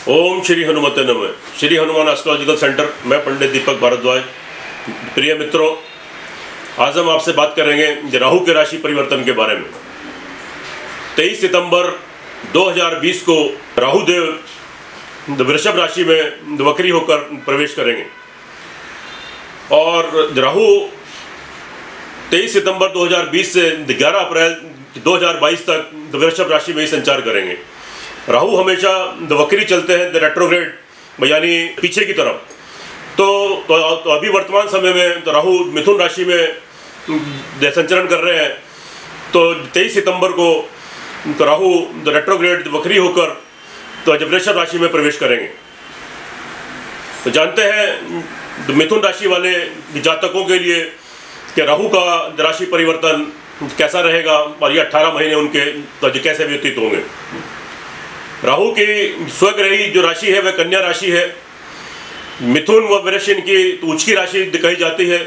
ओम श्री हनुमते नमः। Shri Hanuman astrological centre, मैं पंडित दीपक भारद्वाज। प्रिय मित्रों, आज हम आपसे बात करेंगे राहु के राशि परिवर्तन के बारे में। 23 सितंबर 2020 को राहु देव वृषभ राशि में वक्री होकर प्रवेश करेंगे और राहु 23 सितंबर 2020 से 11 अप्रैल 2022 तक वृषभ राशि में ही संचार करेंगे। राहु हमेशा वक्री चलते हैं, रेट्रोग्रेड यानी पीछे की तरफ। तो अभी वर्तमान समय में तो राहु मिथुन राशि में संचरण कर रहे हैं। तो 23 सितंबर को तो राहु रेट्रोग्रेड वक्री होकर तो वृषभ राशि में प्रवेश करेंगे। तो जानते हैं मिथुन राशि वाले जातकों के लिए कि राहु का राशि परिवर्तन कैसा रहेगा और ये 18 महीने उनके तो कैसे व्यतीत होंगे। राहु की स्वग्रही जो राशि है वह कन्या राशि है। मिथुन व वृष इनकी तो उच्च की राशि कही जाती है,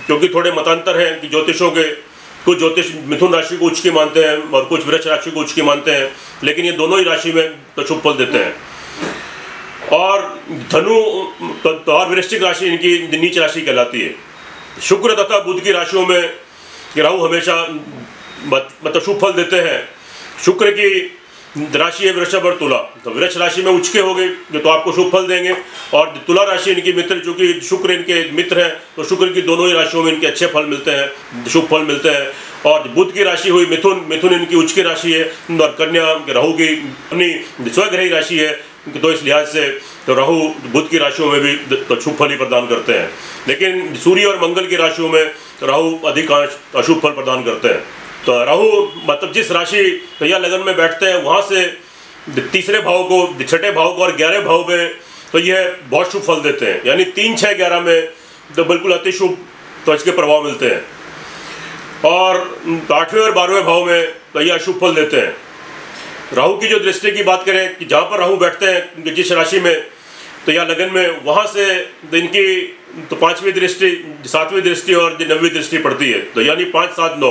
क्योंकि थोड़े मतांतर हैं कि ज्योतिषों के कुछ ज्योतिष मिथुन राशि को उच्च की मानते हैं और कुछ वृष राशि को उच्च की मानते हैं, लेकिन ये दोनों ही राशि में तो शुभ फल देते हैं। और धनु तो और वृश्चिक राशि इनकी नीच राशि कहलाती है। शुक्र तथा बुध की राशियों में राहु हमेशा मतलब शुभ फल देते हैं। शुक्र की राशि है वृषभ और तुला, तो वृष राशि में उच्च के हो गए तो आपको शुभ फल देंगे। और तुला राशि इनकी मित्र, चूंकि शुक्र इनके मित्र हैं तो शुक्र की दोनों ही राशियों में इनके अच्छे फल मिलते हैं, शुभ फल मिलते हैं। और बुध की राशि हुई मिथुन, मिथुन इनकी उच्च की राशि है और कन्या राहु की अपनी स्वग्रही राशि है। तो इस लिहाज से तो राहु बुध की राशियों में भी तो शुभ फल ही प्रदान करते हैं, लेकिन सूर्य और मंगल की राशियों में राहु अधिकांश अशुभ फल प्रदान करते हैं। तो राहु मतलब जिस राशि या लगन में बैठते हैं वहाँ से तीसरे भाव को, छठे भाव को और 11 भाव में तो यह बहुत शुभ फल देते हैं। यानी 3, 6, 11 में तो बिल्कुल अति शुभ तो इसके प्रभाव मिलते हैं। और 8वें और 12वें भाव में तो यह अशुभ फल देते हैं। राहु की जो दृष्टि की बात करें कि जहाँ पर राहु बैठते हैं जिस राशि में तो यह लगन में, वहाँ से इनकी तो 5वीं दृष्टि, 7वीं दृष्टि और 9वीं दृष्टि पड़ती है। तो यानी 5, 7, 9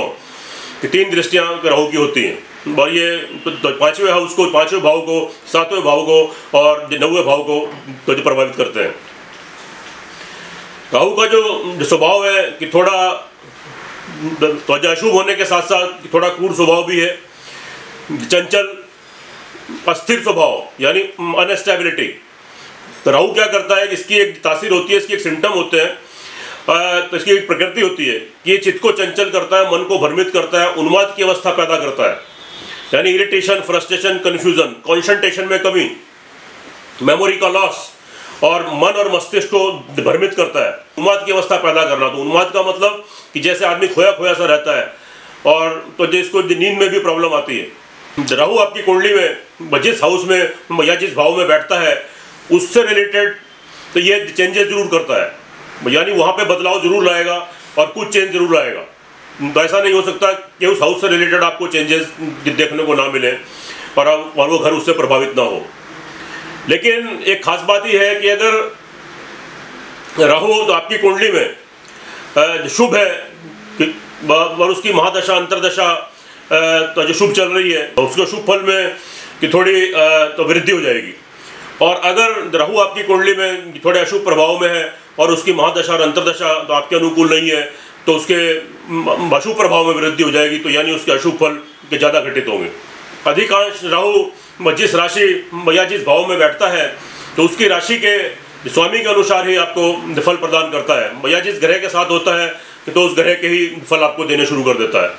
कि 3 दृष्टियां राहु की होती हैं। और ये तो 5वें हाउस को, 5वें भाव को, 7वें भाव को और 9वें भाव को तो प्रभावित करते हैं। राहु का जो स्वभाव है कि थोड़ा तो अशुभ होने के साथ साथ थोड़ा क्रूर स्वभाव भी है, चंचल अस्थिर स्वभाव यानी अनस्टेबिलिटी। तो राहु क्या करता है, इसकी एक तासीर होती है, इसकी एक सिम्टम होते हैं, तो इसकी एक प्रकृति होती है कि ये चित्त को चंचल करता है, मन को भ्रमित करता है, उन्माद की अवस्था पैदा करता है। यानी इरिटेशन, फ्रस्ट्रेशन, कन्फ्यूजन, कॉन्सेंट्रेशन में कमी, मेमोरी का लॉस और मन और मस्तिष्क को भ्रमित करता है, उन्माद की अवस्था पैदा करना। तो उन्माद का मतलब कि जैसे आदमी खोया खोया सा रहता है और तो जिसको नींद में भी प्रॉब्लम आती है। राहु आपकी कुंडली में जिस हाउस में या जिस भाव में बैठता है उससे रिलेटेड तो ये चेंजेस जरूर करता है, यानी वहाँ पे बदलाव जरूर लाएगा और कुछ चेंज जरूर लाएगा। तो ऐसा नहीं हो सकता कि उस हाउस से रिलेटेड आपको चेंजेस देखने को ना मिले और वो घर उससे प्रभावित ना हो। लेकिन एक खास बात यह है कि अगर राहु तो आपकी कुंडली में शुभ है और उसकी महादशा अंतरदशा तो जो शुभ चल रही है उसको शुभ फल में कि थोड़ी तो वृद्धि हो जाएगी। और अगर राहु आपकी कुंडली में थोड़े अशुभ प्रभाव में है और उसकी महादशा और अंतरदशा तो आपके अनुकूल नहीं है तो उसके अशुभ प्रभाव में वृद्धि हो जाएगी। तो यानी उसके अशुभ फल के ज़्यादा घटित होंगे। अधिकांश राहु जिस राशि या जिस भाव में बैठता है तो उसकी राशि के स्वामी के अनुसार ही आपको फल प्रदान करता है, या जिस ग्रह के साथ होता है तो उस ग्रह के ही फल आपको देने शुरू कर देता है।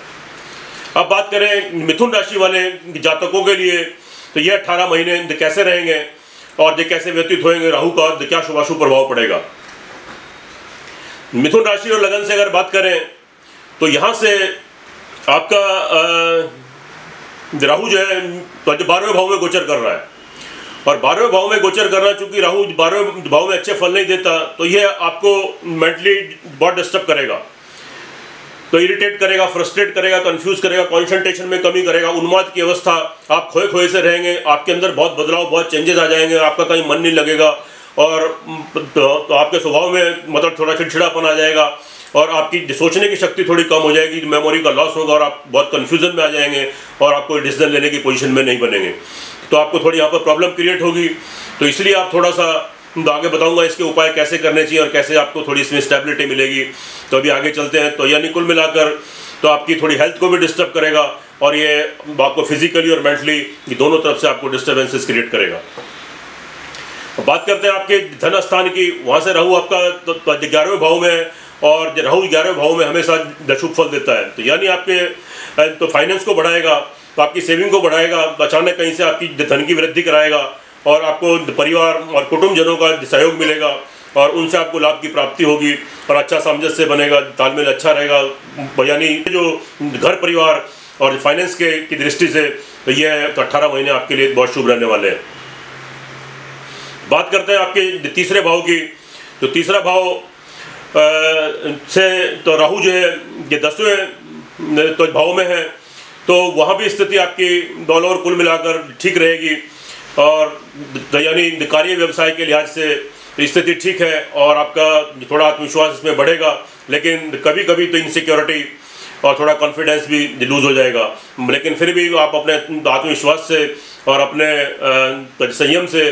अब बात करें मिथुन राशि वाले जातकों के लिए तो ये 18 महीने कैसे रहेंगे और ये कैसे व्यतीत होंगे, राहु का क्या शुभाशुभ प्रभाव पड़ेगा। मिथुन राशि और लगन से अगर बात करें तो यहाँ से आपका राहु जो है तो 12वें भाव में गोचर कर रहा है और 12वें भाव में गोचर कर रहा है। चूंकि राहु 12वें भाव में अच्छे फल नहीं देता तो यह आपको मेंटली बहुत डिस्टर्ब करेगा, तो इरिटेट करेगा, फ्रस्ट्रेट करेगा, कंफ्यूज करेगा, कंसंट्रेशन में कमी करेगा, उन्माद की अवस्था, आप खोए खोए से रहेंगे, आपके अंदर बहुत बदलाव, बहुत चेंजेस आ जाएंगे, आपका कहीं मन नहीं लगेगा और तो आपके स्वभाव में मतलब थोड़ा चिड़चिड़ापन आ जाएगा और आपकी सोचने की शक्ति थोड़ी कम हो जाएगी, मेमोरी का लॉस होगा और आप बहुत कन्फ्यूजन में आ जाएंगे और आपको डिसीजन लेने की पोजीशन में नहीं बनेंगे। तो आपको थोड़ी यहाँ पर प्रॉब्लम क्रिएट होगी। तो इसलिए आप थोड़ा सा आगे बताऊंगा इसके उपाय कैसे करने चाहिए और कैसे आपको थोड़ी इसमें स्टेबिलिटी मिलेगी। तो अभी आगे चलते हैं। तो यानी कुल मिलाकर तो आपकी थोड़ी हेल्थ को भी डिस्टर्ब करेगा और ये आपको फिजिकली और मेंटली दोनों तरफ से आपको डिस्टर्बेंसेस क्रिएट करेगा। बात करते हैं आपके धन स्थान की। वहाँ से राहु आपका तो 11वें भाव में है और राहु 11वें भाव में हमेशा दशुभ फल देता है। तो यानी आपके तो फाइनेंस को बढ़ाएगा, तो आपकी सेविंग को बढ़ाएगा, अचानक कहीं से आपकी धन की वृद्धि कराएगा और आपको परिवार और कुटुंबजनों का सहयोग मिलेगा और उनसे आपको लाभ की प्राप्ति होगी और अच्छा सामंजस्य बनेगा, तालमेल अच्छा रहेगा। यानी जो घर परिवार और फाइनेंस की दृष्टि से तो ये तो 18 महीने आपके लिए बहुत शुभ रहने वाले हैं। बात करते हैं आपके तीसरे भाव की। तो तीसरा भाव से तो राहु जो है ये 10वें तो भाव में है, तो वहाँ भी स्थिति आपकी ऑल ओवर कुल मिलाकर ठीक रहेगी और यानी कार्य व्यवसाय के लिहाज से स्थिति ठीक है और आपका थोड़ा आत्मविश्वास इसमें बढ़ेगा, लेकिन कभी कभी तो इनसिक्योरिटी और थोड़ा कॉन्फिडेंस भी लूज हो जाएगा। लेकिन फिर भी आप अपने आत्मविश्वास से और अपने संयम से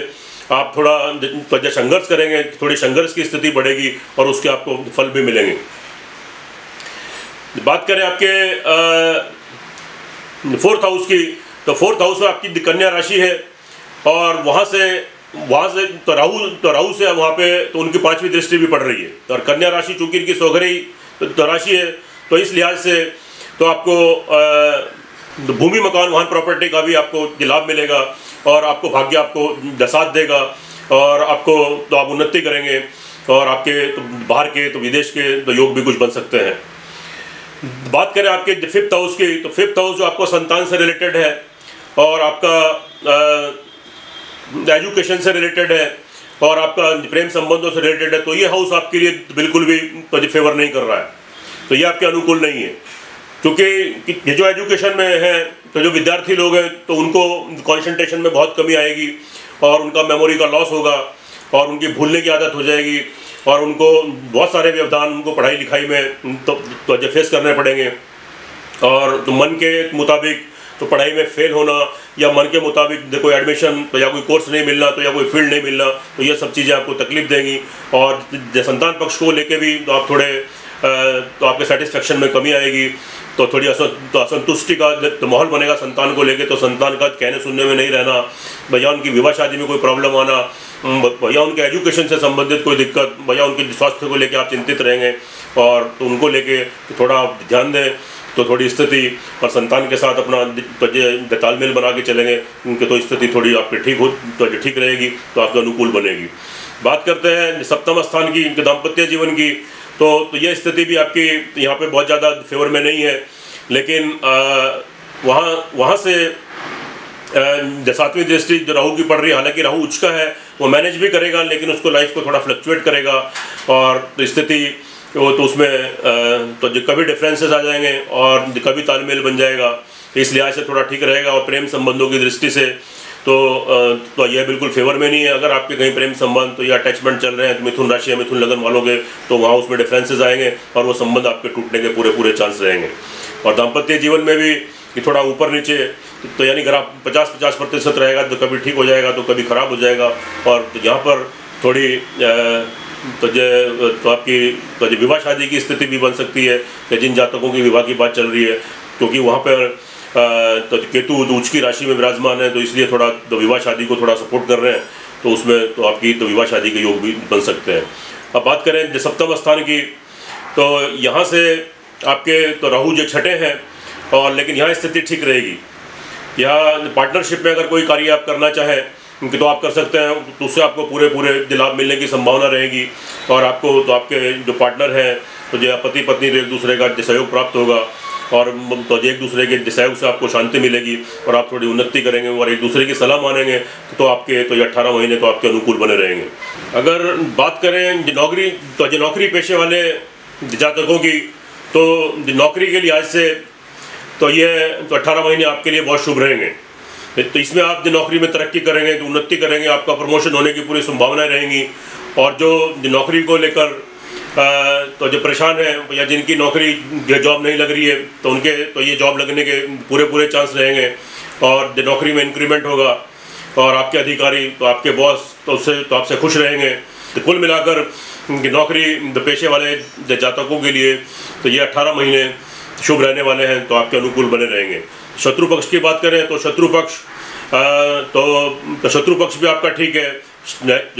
आप थोड़ा संघर्ष करेंगे, थोड़ी संघर्ष की स्थिति बढ़ेगी और उसके आपको फल भी मिलेंगे। बात करें आपके 4th हाउस की। तो 4th हाउस में आपकी कन्या राशि है और वहाँ से तो राहु से वहाँ पे तो उनकी 5वीं दृष्टि भी पड़ रही है और कन्या राशि चूंकि इनकी सौघरी तो राशि है, तो इस लिहाज से तो आपको भूमि मकान वाहन प्रॉपर्टी का भी आपको लाभ मिलेगा और आपको भाग्य आपको साथ देगा और आपको तो आप उन्नति करेंगे और आपके तो बाहर के तो विदेश के तो योग भी कुछ बन सकते हैं। बात करें आपके 5th हाउस की। तो 5th हाउस जो आपको संतान से रिलेटेड है और आपका एजुकेशन से रिलेटेड है और आपका प्रेम संबंधों से रिलेटेड है, तो ये हाउस आपके लिए बिल्कुल भी तो फेवर नहीं कर रहा है, तो ये आपके अनुकूल नहीं है। क्योंकि ये जो एजुकेशन में है तो जो विद्यार्थी लोग हैं तो उनको कंसंट्रेशन में बहुत कमी आएगी और उनका मेमोरी का लॉस होगा और उनकी भूलने की आदत हो जाएगी और उनको बहुत सारे व्यवधान उनको पढ़ाई लिखाई में तो फेस करने पड़ेंगे और तो मन के मुताबिक तो पढ़ाई में फेल होना या मन के मुताबिक कोई एडमिशन तो या कोई कोर्स नहीं मिलना तो या कोई फील्ड नहीं मिलना, तो ये सब चीज़ें आपको तकलीफ देंगी और संतान पक्ष को लेके भी तो आप थोड़े तो आपके सेटिस्फेक्शन में कमी आएगी, तो थोड़ी असंतुष्टि का तो माहौल बनेगा संतान को लेके। तो संतान का कहने सुनने में नहीं रहना, भैया उनकी विवाह शादी में कोई प्रॉब्लम आना, भैया उनके एजुकेशन से संबंधित कोई दिक्कत, भैया उनके स्वास्थ्य को लेके आप चिंतित रहेंगे और तो उनको लेके थोड़ा ध्यान दें तो थोड़ी स्थिति और संतान के साथ अपना तो तालमेल बना के चलेंगे उनके तो स्थिति थोड़ी आपकी ठीक रहेगी, तो आपके अनुकूल बनेगी। बात करते हैं 7वें स्थान की, दाम्पत्य जीवन की। तो यह स्थिति भी आपकी यहाँ पे बहुत ज़्यादा फेवर में नहीं है, लेकिन वहाँ से 7वीं दृष्टि जो राहु की पड़ रही है, हालांकि राहु उच्च का है, वो मैनेज भी करेगा लेकिन उसको लाइफ को थोड़ा फ्लक्चुएट करेगा और तो स्थिति वो तो उसमें तो कभी डिफरेंसेस आ जाएंगे और कभी तालमेल बन जाएगा, इस लिहाज से थोड़ा ठीक रहेगा। और प्रेम संबंधों की दृष्टि से तो यह बिल्कुल फेवर में नहीं है। अगर आपके कहीं प्रेम संबंध तो ये अटैचमेंट चल रहे हैं, तो मिथुन राशि या मिथुन लगन वालों के तो वहाँ उसमें डिफरेंसेस आएंगे और वो संबंध आपके टूटने के पूरे चांस रहेंगे। और दाम्पत्य जीवन में भी थोड़ा ऊपर नीचे तो यानी अगर आप 50-50% रहेगा तो कभी ठीक हो जाएगा तो कभी ख़राब हो जाएगा। और तो यहाँ पर थोड़ी तो आपकी तो विवाह शादी की स्थिति भी बन सकती है कि जिन जातकों की विवाह की बात चल रही है, क्योंकि वहाँ पर तो केतु उच्च की राशि में विराजमान है, तो इसलिए थोड़ा तो विवाह शादी को थोड़ा सपोर्ट कर रहे हैं, तो उसमें तो आपकी तो विवाह शादी के योग भी बन सकते हैं। अब बात करें 7वें स्थान की, तो यहाँ से आपके तो राहु जो छठे हैं और लेकिन यहाँ स्थिति ठीक रहेगी। यहाँ पार्टनरशिप में अगर कोई कार्य आप करना चाहें कि तो आप कर सकते हैं, तो उससे आपको पूरे लाभ मिलने की संभावना रहेगी और आपको तो आपके जो पार्टनर हैं तो जो पति पत्नी तो एक दूसरे का सहयोग प्राप्त होगा और तो एक दूसरे के सहयोग से आपको शांति मिलेगी और आप थोड़ी उन्नति करेंगे और एक दूसरे की सलाह मानेंगे तो आपके तो 18 महीने तो आपके अनुकूल बने रहेंगे। अगर बात करें नौकरी पेशे वाले जातकों की, तो नौकरी के लिहाज से तो ये तो 18 महीने आपके लिए बहुत शुभ रहेंगे। तो इसमें आप जो नौकरी में तरक्की करेंगे तो उन्नति करेंगे, आपका प्रमोशन होने की पूरी संभावनाएं रहेंगी। और जो नौकरी को लेकर तो जो परेशान है या जिनकी नौकरी जॉब नहीं लग रही है तो उनके तो ये जॉब लगने के पूरे चांस रहेंगे और जो नौकरी में इंक्रीमेंट होगा और आपके अधिकारी तो आपके बॉस तो आपसे खुश रहेंगे। तो कुल मिलाकर नौकरी पेशे वाले जातकों के लिए तो ये 18 महीने शुभ रहने वाले हैं, तो आपके अनुकूल बने रहेंगे। शत्रु पक्ष की बात करें तो शत्रु पक्ष भी आपका ठीक है।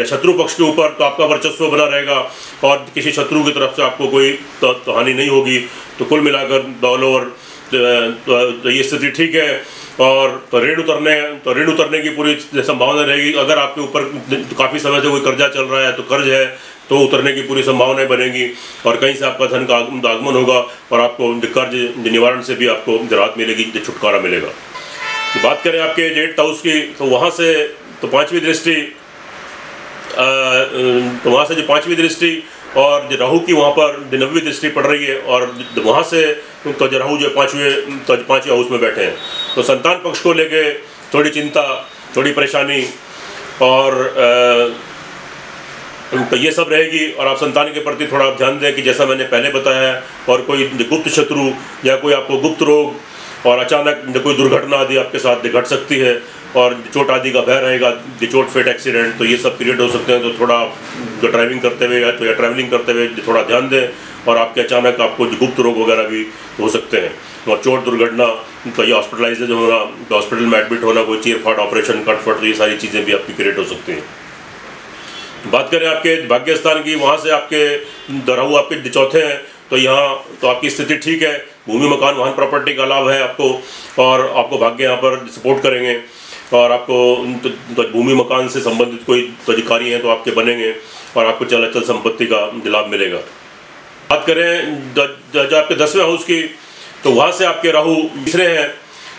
शत्रु पक्ष के ऊपर तो आपका वर्चस्व बना रहेगा और किसी शत्रु की तरफ से आपको कोई तो हानि नहीं होगी। तो कुल मिलाकर ऑल ओवर तो ये स्थिति ठीक है। और तो ऋण उतरने की पूरी संभावना रहेगी। अगर आपके ऊपर काफ़ी समय से कोई कर्जा चल रहा है तो कर्ज है तो उतरने की पूरी संभावनाएं बनेगी और कहीं से आपका धन का आगमन होगा और आपको कर्ज निवारण से भी आपको राहत मिलेगी, छुटकारा मिलेगा। तो बात करें आपके 8th हाउस की तो वहाँ से तो पाँचवीं दृष्टि और जो राहु की वहाँ पर 9वीं दृष्टि पड़ रही है और वहाँ से तो जो राहु जो पाँचवें हाउस में बैठे हैं। तो संतान पक्ष को लेके थोड़ी चिंता, थोड़ी परेशानी और तो ये सब रहेगी। और आप संतान के प्रति थोड़ा ध्यान दें कि जैसा मैंने पहले बताया है, और कोई गुप्त शत्रु या कोई आपको गुप्त रोग और अचानक कोई दुर्घटना आदि आपके साथ घट सकती है और चोट आदि का भय रहेगा, चोट फेट एक्सीडेंट, तो ये सब क्रिएट हो सकते हैं। तो थोड़ा ड्राइविंग करते हुए या ट्रैवलिंग करते हुए थोड़ा ध्यान दें। और आपके अचानक आपको गुप्त रोग वगैरह भी हो सकते हैं और चोट दुर्घटना, तो ये हॉस्पिटलाइजेशन होना, तो हॉस्पिटल में एडमिट होना, कोई चीर-फाड़ ऑपरेशन, कट-फट, तो ये सारी चीज़ें भी आपकी क्रिएट हो सकती हैं। बात करें आपके भाग्य स्थान की, वहाँ से आपके राहु आपके चौथे हैं तो यहाँ तो आपकी स्थिति ठीक है। भूमि, मकान, वाहन, प्रॉपर्टी का लाभ है आपको और आपको भाग्य यहाँ पर सपोर्ट करेंगे और आपको तो भूमि मकान से संबंधित कोई अधिकारी हैं तो आपके बनेंगे और आपको चल संपत्ति का लाभ मिलेगा। बात करें जो आपके 10वें हाउस की तो वहाँ से आपके राहु तीसरे हैं।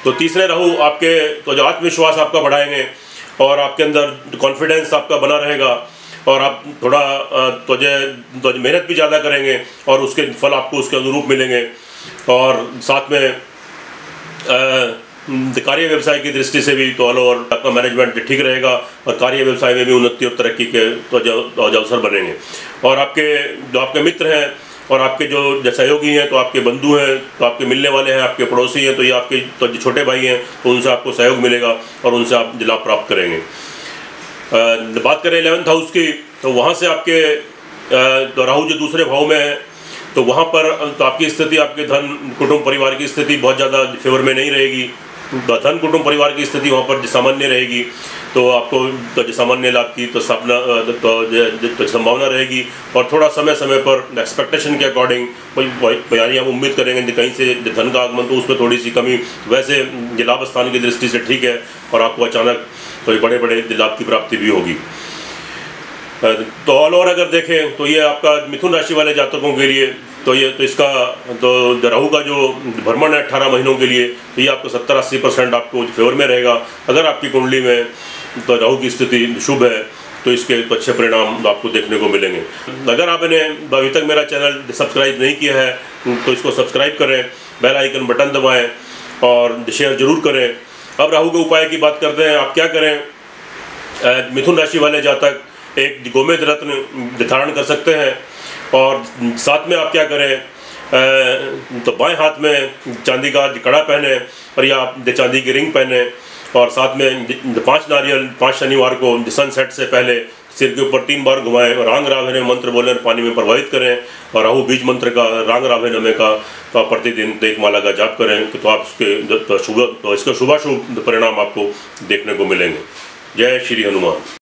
तो तीसरे राहु आपके तो जो आत्मविश्वास आपका बढ़ाएंगे और आपके अंदर कॉन्फिडेंस आपका बना रहेगा और आप थोड़ा तो मेहनत भी ज़्यादा करेंगे और उसके फल आपको उसके अनुरूप मिलेंगे। और साथ में कार्य व्यवसाय की दृष्टि से भी तो ऑल ओवर आपका मैनेजमेंट ठीक रहेगा और कार्य व्यवसाय में भी उन्नति और तरक्की के तो अवसर बनेंगे। और जो आपके मित्र हैं और आपके जो सहयोगी हैं तो आपके बंधु हैं, तो आपके मिलने वाले हैं, आपके पड़ोसी हैं, तो ये आपके तो जो छोटे भाई हैं तो उनसे आपको सहयोग मिलेगा और उनसे आप लाभ प्राप्त करेंगे। बात करें 11th हाउस की तो वहाँ से आपके तो राहु जो दूसरे भाव में है तो वहाँ पर तो आपकी स्थिति, आपके धन कुटुंब परिवार की स्थिति बहुत ज़्यादा फेवर में नहीं रहेगी। धन कुटुंब परिवार की स्थिति वहाँ पर सामान्य रहेगी। तो आपको तो सामान्य लाभ की तो संभावना रहेगी और थोड़ा समय समय पर एक्सपेक्टेशन के अकॉर्डिंग यानी हम उम्मीद करेंगे कहीं से धन का आगमन, तो उसमें थोड़ी सी कमी। वैसे लाभ स्थान की दृष्टि से ठीक है और आपको अचानक तो बड़े बड़े लाभ की प्राप्ति भी होगी। तो ऑल ओवर अगर देखें तो ये आपका मिथुन राशि वाले जातकों के लिए तो ये तो इसका तो राहु का जो भ्रमण है 18 महीनों के लिए, तो ये आपको 70-80% आपको फेवर में रहेगा। अगर आपकी कुंडली में तो राहु की स्थिति शुभ है तो इसके तो अच्छे परिणाम आपको देखने को मिलेंगे। अगर आपने अभी तक मेरा चैनल सब्सक्राइब नहीं किया है तो इसको सब्सक्राइब करें, बेल आइकन बटन दबाएँ और शेयर जरूर करें। अब राहु के उपाय की बात करते हैं। आप क्या करें, मिथुन राशि वाले जातक एक गोमेद रत्न धारण कर सकते हैं और साथ में आप क्या करें तो बाएं हाथ में चांदी का कड़ा पहने और या आप चांदी की रिंग पहने और साथ में 5 नारियल 5 शनिवार को सनसेट से पहले सिर के ऊपर 3 बार घुमाएं और रांग राभे मंत्र बोलें, पानी में प्रवाहित करें और राहु बीज मंत्र का रांग राभे नमे का तो आप प्रतिदिन एक माला का जाप करें तो आप इसके शुभाशुभ परिणाम आपको देखने को मिलेंगे। जय श्री हनुमान।